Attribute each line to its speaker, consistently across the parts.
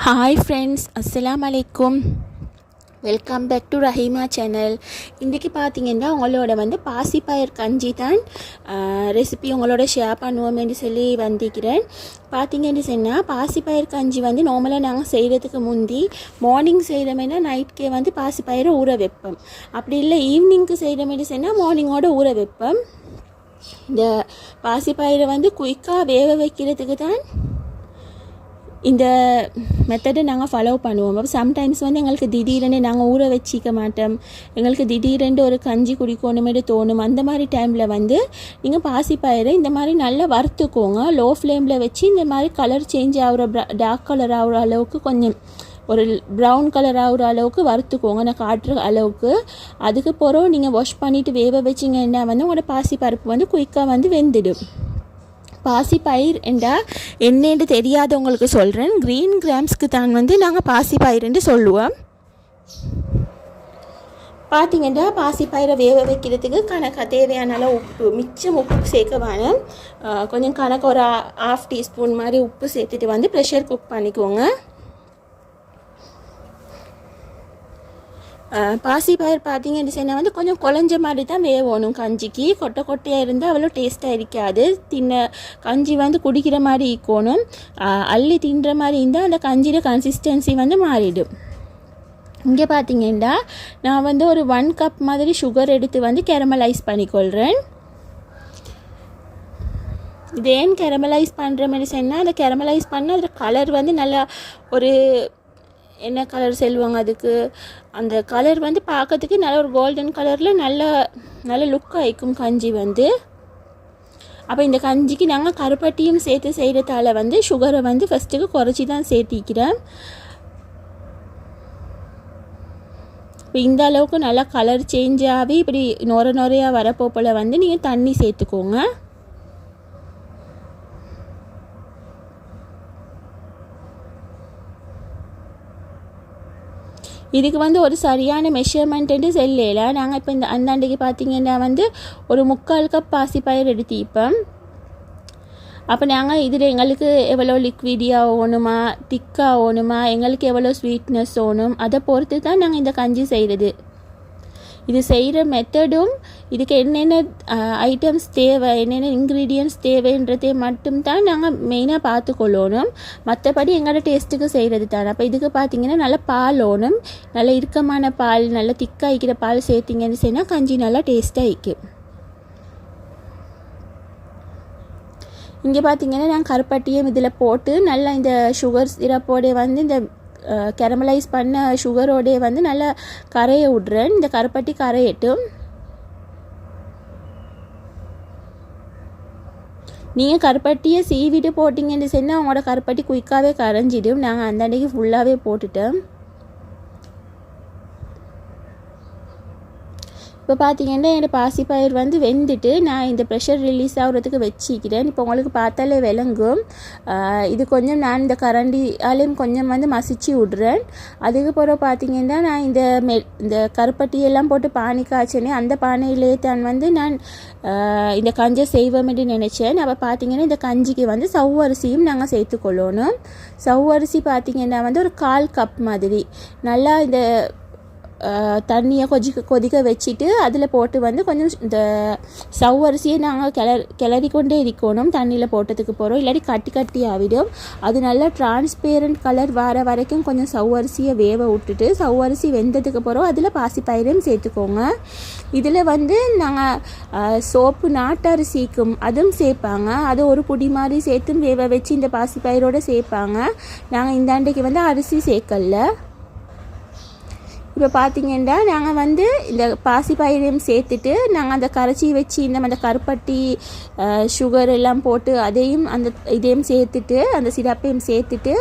Speaker 1: Hi friends, Assalamu alaikum. Welcome back to Raheema channel. இன்றைக்கி பார்த்தீங்கன்னா உங்களோட பாசிப்பயிர் கஞ்சி தான் ரெசிபி உங்களோட ஷேர் பண்ணுவோம்னு சொல்லி வந்திருக்கிறேன். பார்த்தீங்கன்னு சொன்னால் பாசிப்பயிர் கஞ்சி நார்மலாக நாங்கள் செய்கிறதுக்கு முந்தி மார்னிங் செய்கிறோம்னா நைட்கே பாசிப்பயிரை ஊற வைப்போம். அப்படி இல்லை ஈவினிங்க்கு செய்கிறோம்னு சொன்னால் மார்னிங்கோட ஊற வைப்போம். இந்த பாசிப்பயிரை குயிக்காக வேக வைக்கிறதுக்கு தான் இந்த மெத்தடை நாங்கள் ஃபாலோ பண்ணுவோம். அப்போ சம்டைம்ஸ் எங்களுக்கு திடீரென்னு நாங்கள் ஊற வச்சிக்க மாட்டோம், எங்களுக்கு திடீரென்று ஒரு கஞ்சி குடிக்கணுமே தோணும். அந்த மாதிரி டைமில் நீங்கள் பாசிப்பயிரை இந்த மாதிரி நல்லா வறுத்துக்கோங்க. லோ ஃப்ளேமில் வச்சு இந்த மாதிரி கலர் சேஞ்ச் ஆகிற டார்க் கலர் ஆகிற அளவுக்கு கொஞ்சம் ஒரு ப்ரௌன் கலர் ஆகிற அளவுக்கு வறுத்துக்கோங்க, நான் காட்டுற அளவுக்கு. அதுக்கு பிறகு நீங்கள் வாஷ் பண்ணிவிட்டு வேக வச்சிங்கன்னா உங்களோட பாசிப்பருப்பு குயிக்காக வெந்துடும். பாசிப்பயிர் என்றால் என்னென்று தெரியாதவங்களுக்கு சொல்கிறேன். greengrams தான் நாங்கள் பாசிப்பயிர்ன்னு சொல்லுவோம். பார்த்தீங்கன்னா பாசிப்பயிரை வேக வைக்கிறதுக்கு தேவையான அளவு உப்பு, மிச்சம் உப்பு சேர்க்க வேணும். கொஞ்சம் கணக்கு ஒரு 1/2 டீஸ்பூன் மாதிரி உப்பு சேர்த்துட்டு ப்ரெஷர் குக் பண்ணிக்கோங்க. பாசிப்பயிர் பார்த்தீங்கன்னு சொன்னால் கொஞ்சம் குழஞ்ச மாதிரி தான் வேகணும் கஞ்சிக்கு. கொட்டையாக இருந்தால் அவ்வளோ டேஸ்ட்டாக இருக்காது. கஞ்சி குடிக்கிற மாதிரி இருக்கணும். அள்ளி தின்ற மாதிரி இருந்தால் அந்த கஞ்சியோட கன்சிஸ்டன்சி மாறிடும். இங்கே பார்த்தீங்கன்னா நான் ஒரு 1 கப் மாதிரி சுகர் எடுத்து கேரமலைஸ் பண்ணிக்கொள்கிறேன். இது ஏன் கேரமலைஸ் பண்ணுற மாதிரி சொன்னால், அந்த கேரமலைஸ் பண்ணால் அதில் கலர் நல்லா ஒரு என்ன கலர் சொல்லுவாங்க அதுக்கு, அந்த கலர் பார்க்கறதுக்கு நல்ல ஒரு கோல்டன் கலரில் நல்ல லுக் ஆகிக்கும் கஞ்சி. அப்போ இந்த கஞ்சிக்கு நாங்கள் கருப்பட்டியும் சேர்த்து செய்கிறதால சுகரை ஃபஸ்ட்டுக்கு குறைச்சி தான் சேர்த்திக்கிறேன். இப்போ இந்த அளவுக்கு நல்லா கலர் சேஞ்ச் ஆகி இப்படி நுரையாக வரப்போல் நீங்கள் தண்ணி சேர்த்துக்கோங்க. இதுக்கு ஒரு சரியான மெஷர்மெண்ட்டு செல்லையில் நாங்கள் இப்போ இந்த அந்தாண்டைக்கு பார்த்தீங்கன்னா ஒரு 3/4 கப் பாசிப்பயிர் எடுத்திப்போம். அப்போ நாங்கள் இதில் எங்களுக்கு எவ்வளோ லிக்விடியாக ஓணுமா திக்காக ஓணுமா, எங்களுக்கு எவ்வளோ ஸ்வீட்னஸ் ஓணும், அதை பொறுத்து தான் நாங்கள் இந்த கஞ்சி செய்கிறது. இது செய்கிற மெத்தடும் இதுக்கு என்னென்ன ஐட்டம்ஸ் தேவை, என்னென்ன இன்க்ரீடியன்ட்ஸ் தேவைன்றதே மட்டும்தான் நாங்கள் மெயினாக பார்த்துக்கொள்ளணும். மற்றபடி எங்களோட டேஸ்ட்டுக்கு செய்கிறது தான். அப்போ இதுக்கு பார்த்திங்கன்னா நல்லா பால் ஓணும், நல்ல இறுக்கமான பால், நல்லா திக்காக இருக்கிற பால் சேர்த்திங்கன்னு சொன்னால் கஞ்சி நல்லா டேஸ்ட்டாக இருக்கும். இங்கே பார்த்திங்கன்னா நான் கருப்பட்டியும் இதில் போட்டு நல்லா இந்த சுகர் சிரப்போடைய இந்த கேரமலைஸ் பண்ண சுகரோடே நல்லா கரைய விட்றேன். இந்த கருப்பட்டி கரையட்டும். நீங்கள் கருப்பட்டியை சீவிட்டு போட்டிங்கன்னு சொன்னால் உங்களோட கருப்பட்டி குயிக்காகவே கரைஞ்சிடும். நாங்கள் அந்த அன்றைக்கி ஃபுல்லாகவே போட்டுட்டோம். இப்போ பார்த்தீங்கன்னா என்னோடய பாசிப்பயிர் வெந்துட்டு நான் இந்த ப்ரெஷர் ரிலீஸ் ஆகிறதுக்கு வச்சிக்கிறேன். இப்போ உங்களுக்கு பார்த்தாலே விளங்கும். இது கொஞ்சம் நான் இந்த கரண்டியாலையும் கொஞ்சம் மசிச்சு விட்றேன். அதுக்கு பிறகு பார்த்தீங்கன்னா நான் இந்த கருப்பட்டியெல்லாம் போட்டு பானி காய்ச்சனே அந்த பானையிலே தான் நான் இந்த கஞ்சை செய்வோம்னு நினச்சேன். அப்போ பார்த்தீங்கன்னா இந்த கஞ்சிக்கு சவ்வரிசியும் நாங்கள் சேர்த்துக்கொள்ளணும். சவ்வரிசி பார்த்தீங்கன்னா ஒரு 1/4 கப் மாதிரி நல்லா இந்த தண்ணியை கொதிக்க வச்சுட்டு அதில் போட்டு கொஞ்சம் இந்த சவ்வரிசியை நாங்கள் கிளறி கொண்டே இருக்கணும். தண்ணியில் போட்டதுக்கு போகிறோம், இல்லாட்டி கட்டி ஆகிடும். அது நல்லா டிரான்ஸ்பேரண்ட் கலர் வர வரைக்கும் கொஞ்சம் சவ்வரிசியை வேக விட்டுட்டு சவ்வரிசி வெந்ததுக்கு போகிறோம் அதில் பாசிப்பயிரையும் சேர்த்துக்கோங்க. இதில் நாங்கள் சோப்பு நாட்டரிசிக்கும் அதுவும் சேர்ப்பாங்க. அது ஒரு பொடி மாதிரி சேர்த்து வேக வச்சு இந்த பாசிப்பயிரோடு சேர்ப்பாங்க. நாங்கள் இந்த அண்டைக்கு அரிசி சேர்க்கல. இப்போ பார்த்தீங்கன்னா நாங்கள் இந்த பாசிப்பயிரையும் சேர்த்துட்டு நாங்கள் அந்த கரைச்சி வச்சு இந்த கருப்பட்டி சுகர் எல்லாம் போட்டு இதையும் சேர்த்துட்டு அந்த சிரப்பையும் சேர்த்துட்டு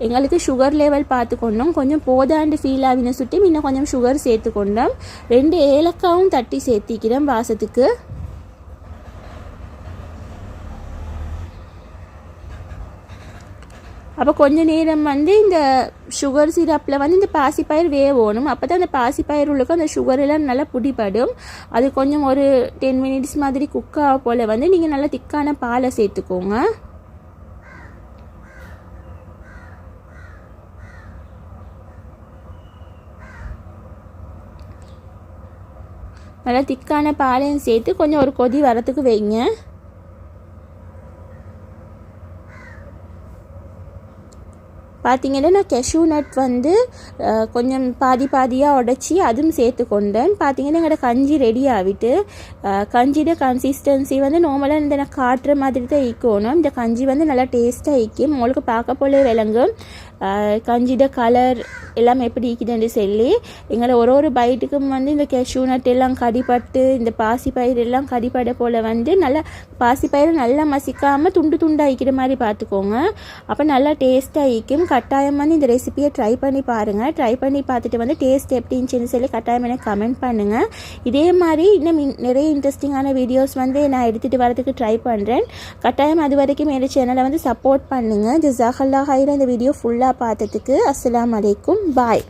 Speaker 1: எங்களுக்கு சுகர் லெவல் பார்த்துக்கொண்டோம். கொஞ்சம் போதாண்டு ஃபீல் ஆகின சுட்டி இன்னும் கொஞ்சம் சுகர் சேர்த்துக்கொண்டோம். 2 ஏலக்காவும் தட்டி சேர்த்திக்கிறோம் வாசத்துக்கு. அப்போ கொஞ்ச நேரம் இந்த சுகர் சிரப்பில் இந்த பாசிப்பயிர் வேகணும். அப்போ தான் அந்த பாசிப்பயிர் உள்ளுக்கு அந்த சுகர் எல்லாம் நல்லா பிடிப்படும். அது கொஞ்சம் ஒரு 10 மினிட்ஸ் மாதிரி குக்காக போல் நீங்கள் நல்லா திக்கான பாலை சேர்த்துக்கோங்க. நல்லா திக்கான பாலையும் சேர்த்து கொஞ்சம் ஒரு கொதி வரத்துக்கு வைங்க. பார்த்தீங்கன்னா நான் கெஷ்யூ நட் வந்து கொஞ்சம் பாதியாக உடைச்சி அதுவும் சேர்த்து கொண்டேன். பார்த்தீங்கன்னா எங்களோட கஞ்சி ரெடி ஆகிட்டு. கஞ்சியோட கன்சிஸ்டன்சி வந்து நார்மலாக இந்த நான் காட்டுற மாதிரி தான் ஈக்கணும். இந்த கஞ்சி வந்து நல்லா டேஸ்ட்டாக ஈக்கும். உங்களுக்கு பார்க்க போல விளங்கும் கஞ்சியோட கலர் எல்லாம் எப்படி ஈக்குதுன்னு சொல்லி. எங்களை ஒரு பைட்டுக்கும் வந்து இந்த கெஷ்யூ நட் எல்லாம் கடிப்பட்டு இந்த பாசிப்பயிறு எல்லாம் கடிப்பட போல் வந்து நல்லா பாசிப்பயிறு நல்லா மசிக்காமல் துண்டு துண்டாக ஈக்கிற மாதிரி பார்த்துக்கோங்க. அப்போ நல்லா டேஸ்ட்டாக ஈக்கும். கட்டாயம் வந்து இந்த ரெசிபியை ட்ரை பண்ணி பாருங்கள். ட்ரை பண்ணி பார்த்துட்டு வந்து டேஸ்ட் எப்படின்னு சொல்லி கட்டாயம் எனக்கு கமெண்ட் பண்ணுங்கள். இதே மாதிரி இன்னும் நிறைய இன்ட்ரெஸ்டிங்கான வீடியோஸ் வந்து நான் எடுத்துகிட்டு வரதுக்கு ட்ரை பண்ணுறேன். கட்டாயம் அது வரைக்கும் என்னோட சேனலை வந்து சப்போர்ட் பண்ணுங்கள். ஜஸாக்கல்லாஹ் ஹைரன். இந்த வீடியோ ஃபுல்லாக பார்த்ததுக்கு அஸ்ஸலாமு அலைக்கும். பாய்.